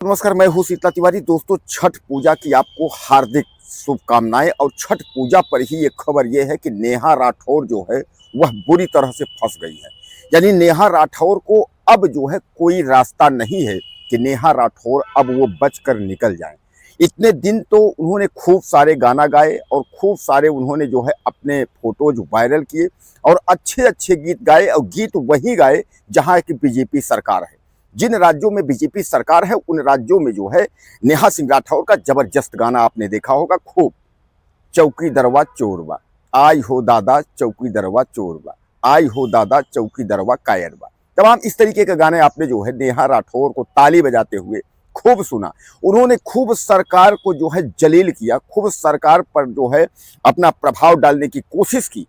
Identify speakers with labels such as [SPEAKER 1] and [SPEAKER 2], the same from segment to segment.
[SPEAKER 1] नमस्कार, मैं हूँ शीतला तिवारी। दोस्तों, छठ पूजा की आपको हार्दिक शुभकामनाएं। और छठ पूजा पर ही एक खबर यह है कि नेहा राठौर जो है वह बुरी तरह से फंस गई है। यानी नेहा राठौर को अब जो है कोई रास्ता नहीं है कि नेहा राठौर अब वो बचकर निकल जाए। इतने दिन तो उन्होंने खूब सारे गाना गाए और खूब सारे उन्होंने जो है अपने फोटोज वायरल किए और अच्छे अच्छे गीत गाए, और गीत वही गाए जहाँ की बीजेपी सरकार है। जिन राज्यों में बीजेपी सरकार है उन राज्यों में जो है नेहा सिंह राठौर का जबरदस्त गाना आपने देखा होगा खूब। चौकी दरवा चोरवा, आई हो दादा चौकी दरवा चोरवा, आई हो दादा चौकी दरवा कायरवा। तमाम इस तरीके के गाने आपने जो है नेहा राठौर को ताली बजाते हुए खूब सुना। उन्होंने खूब सरकार को जो है जलील किया, खूब सरकार पर जो है अपना प्रभाव डालने की कोशिश की।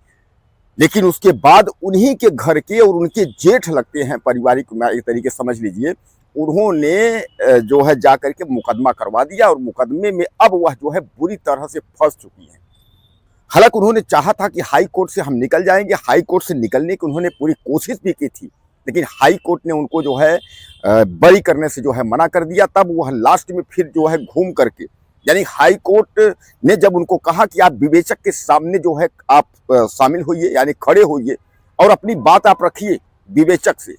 [SPEAKER 1] लेकिन उसके बाद उन्हीं के घर के और उनके जेठ लगते हैं, पारिवारिक एक तरीके समझ लीजिए, उन्होंने जो है जाकर के मुकदमा करवा दिया और मुकदमे में अब वह जो है बुरी तरह से फंस चुकी हैं। हालांकि उन्होंने चाहा था कि हाई कोर्ट से हम निकल जाएंगे, हाई कोर्ट से निकलने की उन्होंने पूरी कोशिश भी की थी, लेकिन हाई कोर्ट ने उनको जो है बरी करने से जो है मना कर दिया। तब वह लास्ट में फिर जो है घूम करके, यानी हाई कोर्ट ने जब उनको कहा कि आप विवेचक के सामने जो है आप शामिल होइए, यानी खड़े होइए और अपनी बात आप रखिए विवेचक से,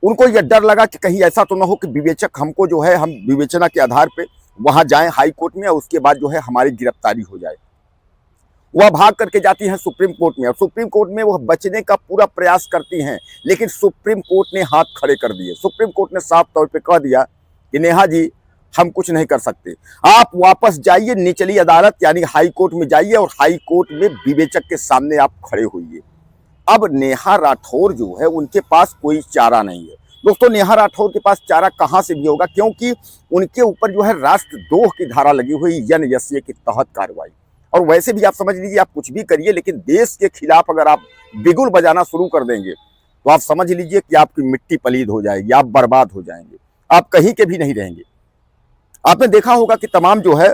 [SPEAKER 1] उनको यह डर लगा कि कहीं ऐसा तो ना हो कि विवेचक हमको जो है हम विवेचना के आधार पे वहां जाएं हाई कोर्ट में और उसके बाद जो है हमारी गिरफ्तारी हो जाए। वह भाग करके जाती हैं सुप्रीम कोर्ट में और सुप्रीम कोर्ट में वह बचने का पूरा प्रयास करती हैं, लेकिन सुप्रीम कोर्ट ने हाथ खड़े कर दिए। सुप्रीम कोर्ट ने साफ तौर पे कह दिया कि नेहा जी, हम कुछ नहीं कर सकते, आप वापस जाइए निचली अदालत यानी हाई कोर्ट में जाइए और हाई कोर्ट में विवेचक के सामने आप खड़े होइए। अब नेहा राठौर जो है उनके पास कोई चारा नहीं है। दोस्तों, नेहा राठौर के पास चारा कहां से भी होगा, क्योंकि उनके ऊपर जो है राष्ट्रद्रोह की धारा लगी हुई NSA के तहत कार्रवाई। और वैसे भी आप समझ लीजिए, आप कुछ भी करिए लेकिन देश के खिलाफ अगर आप बिगुल बजाना शुरू कर देंगे तो आप समझ लीजिए कि आपकी मिट्टी पलीद हो जाएगी, आप बर्बाद हो जाएंगे, आप कहीं के भी नहीं रहेंगे। आपने देखा होगा कि तमाम जो है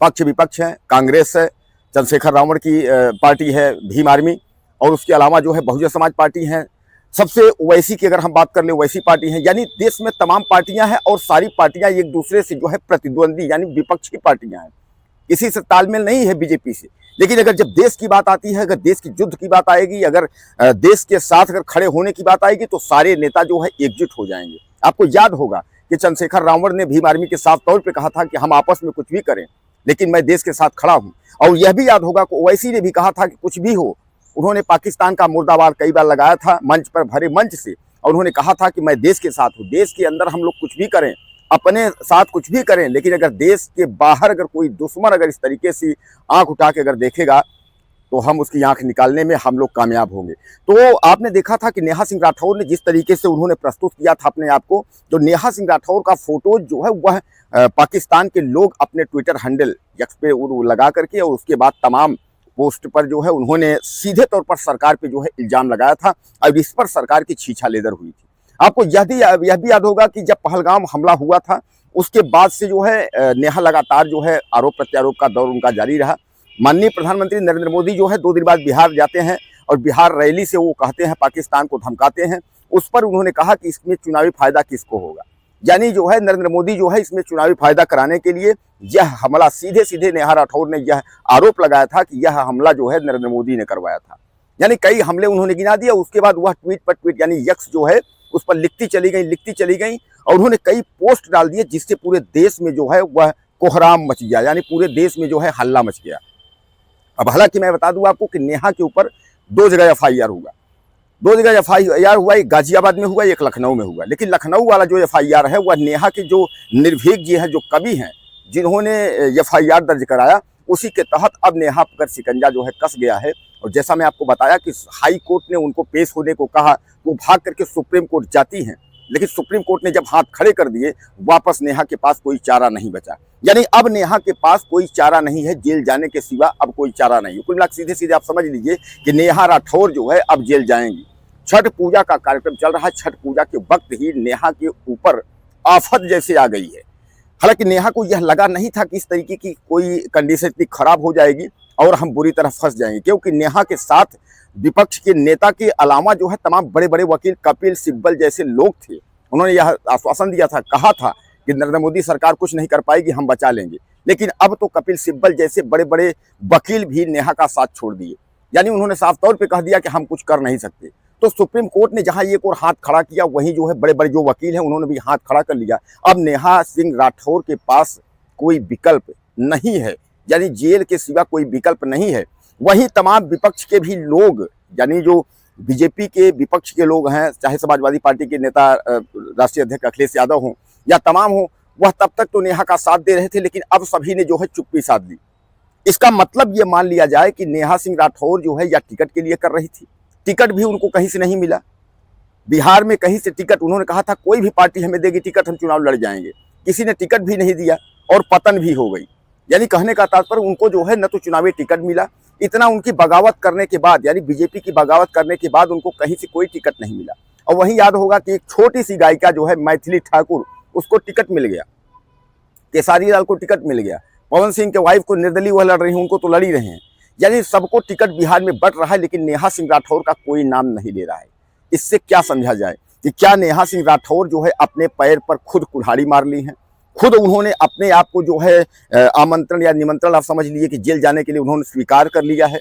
[SPEAKER 1] पक्ष विपक्ष हैं, कांग्रेस है, चंद्रशेखर रावण की पार्टी है भीम आर्मी, और उसके अलावा जो है बहुजन समाज पार्टी है, सबसे ओवैसी की अगर हम बात कर ले वैसी पार्टी है। यानी देश में तमाम पार्टियां हैं और सारी पार्टियां एक दूसरे से जो है प्रतिद्वंदी यानी विपक्षी पार्टियां हैं, किसी से तालमेल नहीं है बीजेपी से। लेकिन अगर जब देश की बात आती है, अगर देश की युद्ध की बात आएगी, अगर देश के साथ अगर खड़े होने की बात आएगी तो सारे नेता जो है एकजुट हो जाएंगे। आपको याद होगा कि चंद्रशेखर रावण ने भीम आर्मी के साफ तौर पे कहा था कि हम आपस में कुछ भी करें लेकिन मैं देश के साथ खड़ा हूं। और यह भी याद होगा कि ओवैसी ने भी कहा था कि कुछ भी हो, उन्होंने पाकिस्तान का मुर्दाबाद कई बार लगाया था मंच पर, भरे मंच से, और उन्होंने कहा था कि मैं देश के साथ हूं। देश के अंदर हम लोग कुछ भी करें, अपने साथ कुछ भी करें, लेकिन अगर देश के बाहर अगर कोई दुश्मन अगर इस तरीके से आंख उठा के अगर देखेगा तो हम उसकी आंख निकालने में हम लोग कामयाब होंगे। तो आपने देखा था कि नेहा सिंह राठौर ने जिस तरीके से उन्होंने प्रस्तुत किया था अपने आप को, जो नेहा सिंह राठौर का फोटो जो है वह पाकिस्तान के लोग अपने ट्विटर हैंडल एक्स पे लगा करके और उसके बाद तमाम पोस्ट पर जो है उन्होंने सीधे तौर पर सरकार पे जो है इल्जाम लगाया था और इस पर सरकार की छीछा लेदर हुई थी। आपको यह भी याद होगा कि जब पहलगाम हमला हुआ था उसके बाद से जो है नेहा लगातार जो है आरोप प्रत्यारोप का दौर उनका जारी रहा। माननीय प्रधानमंत्री नरेंद्र मोदी जो है 2 दिन बाद बिहार जाते हैं और बिहार रैली से वो कहते हैं पाकिस्तान को धमकाते हैं। उस पर उन्होंने कहा कि इसमें चुनावी फायदा किसको होगा, यानी जो है नरेंद्र मोदी जो है इसमें चुनावी फायदा कराने के लिए यह हमला सीधे सीधे नेहा राठौर ने यह आरोप लगाया था कि यह हमला जो है नरेंद्र मोदी ने करवाया था। यानी कई हमले उन्होंने गिना दिया। उसके बाद वह ट्वीट पर ट्वीट यानी यक्स जो है उस पर लिखती चली गई और उन्होंने कई पोस्ट डाल दिए जिससे पूरे देश में जो है वह कोहराम मच गया, यानी पूरे देश में जो है हल्ला मच गया। अब हालांकि मैं बता दूं आपको कि नेहा के ऊपर 2 जगह FIR हुआ, 2 जगह FIR हुआ, एक गाजियाबाद में हुआ, एक लखनऊ में हुआ। लेकिन लखनऊ वाला जो FIR है वह नेहा के जो निर्भीक जी हैं, जो कवि हैं, जिन्होंने FIR दर्ज कराया, उसी के तहत अब नेहा पर शिकंजा जो है कस गया है। और जैसा मैं आपको बताया कि हाई कोर्ट ने उनको पेश होने को कहा, वो भाग करके सुप्रीम कोर्ट जाती हैं, लेकिन सुप्रीम कोर्ट ने जब हाथ खड़े कर दिए वापस नेहा के पास कोई चारा नहीं बचा। यानी अब नेहा के पास कोई चारा नहीं है, जेल जाने के सिवा अब कोई चारा नहीं है। कुल मिलाकर सीधे सीधे आप समझ लीजिए कि नेहा राठौर जो है अब जेल जाएंगी। छठ पूजा का कार्यक्रम चल रहा है, छठ पूजा के वक्त ही नेहा के ऊपर आफत जैसे आ गई है। हालांकि नेहा को यह लगा नहीं था कि इस तरीके की कोई कंडीशन इतनी खराब हो जाएगी और हम बुरी तरह फंस जाएंगे, क्योंकि नेहा के साथ विपक्ष के नेता के अलावा जो है तमाम बड़े बड़े वकील, कपिल सिब्बल जैसे लोग थे। उन्होंने यह आश्वासन दिया था, कहा था कि नरेंद्र मोदी सरकार कुछ नहीं कर पाएगी, हम बचा लेंगे। लेकिन अब तो कपिल सिब्बल जैसे बड़े बड़े वकील भी नेहा का साथ छोड़ दिए, यानी उन्होंने साफ तौर पे कह दिया कि हम कुछ कर नहीं सकते। तो सुप्रीम कोर्ट ने जहां एक और हाथ खड़ा किया, वहीं जो है बड़े बड़े जो वकील हैं उन्होंने भी हाथ खड़ा कर लिया। अब नेहा सिंह राठौर के पास कोई विकल्प नहीं है, यानी जेल के सिवा कोई विकल्प नहीं है। वहीं तमाम विपक्ष के भी लोग, यानी जो बीजेपी के विपक्ष के लोग हैं, चाहे समाजवादी पार्टी के नेता राष्ट्रीय अध्यक्ष अखिलेश यादव हों या तमाम हों, वह तब तक तो नेहा का साथ दे रहे थे, लेकिन अब सभी ने जो है चुप्पी साध ली। इसका मतलब ये मान लिया जाए कि नेहा सिंह राठौर जो है या टिकट के लिए कर रही थी, टिकट भी उनको कहीं से नहीं मिला। बिहार में कहीं से टिकट, उन्होंने कहा था कोई भी पार्टी हमें देगी टिकट हम चुनाव लड़ जाएंगे, किसी ने टिकट भी नहीं दिया और पतन भी हो गई। यानी कहने का तात्पर्य उनको जो है न तो चुनावी टिकट मिला, इतना उनकी बगावत करने के बाद, यानी बीजेपी की बगावत करने के बाद उनको कहीं से कोई टिकट नहीं मिला। और वहीं याद होगा कि एक छोटी सी गायिका जो है मैथिली ठाकुर, उसको टिकट मिल गया, केसारी लाल को टिकट मिल गया, पवन सिंह के वाइफ को निर्दलीय वह लड़ रही हैं, उनको तो लड़ ही रहे हैं। यानी सबको टिकट बिहार में बट रहा है, लेकिन नेहा सिंह राठौर का कोई नाम नहीं ले रहा है। इससे क्या समझा जाए कि क्या नेहा सिंह राठौर जो है अपने पैर पर खुद कुल्हाड़ी मार ली है, खुद उन्होंने अपने आप को जो है आमंत्रण या निमंत्रण आप समझ लीजिए कि जेल जाने के लिए उन्होंने स्वीकार कर लिया है।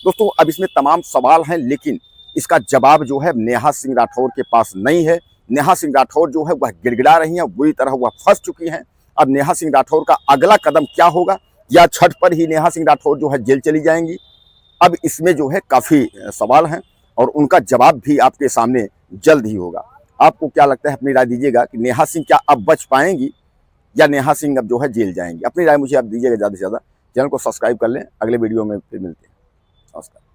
[SPEAKER 1] दोस्तों अब इसमें तमाम सवाल हैं, लेकिन इसका जवाब जो है नेहा सिंह राठौर के पास नहीं है। नेहा सिंह राठौर जो है वह गिड़गिड़ा रही हैं, बुरी तरह वह फंस चुकी हैं। अब नेहा सिंह राठौर का अगला कदम क्या होगा, या छठ पर ही नेहा सिंह राठौर जो है जेल चली जाएंगी, अब इसमें जो है काफ़ी सवाल हैं और उनका जवाब भी आपके सामने जल्द ही होगा। आपको क्या लगता है, अपनी राय दीजिएगा कि नेहा सिंह क्या अब बच पाएंगी या नेहा सिंह अब जो है जेल जाएंगी। अपनी राय मुझे आप दीजिएगा ज़्यादा से ज़्यादा। चैनल को सब्सक्राइब कर लें, अगले वीडियो में फिर मिलते हैं। नमस्कार।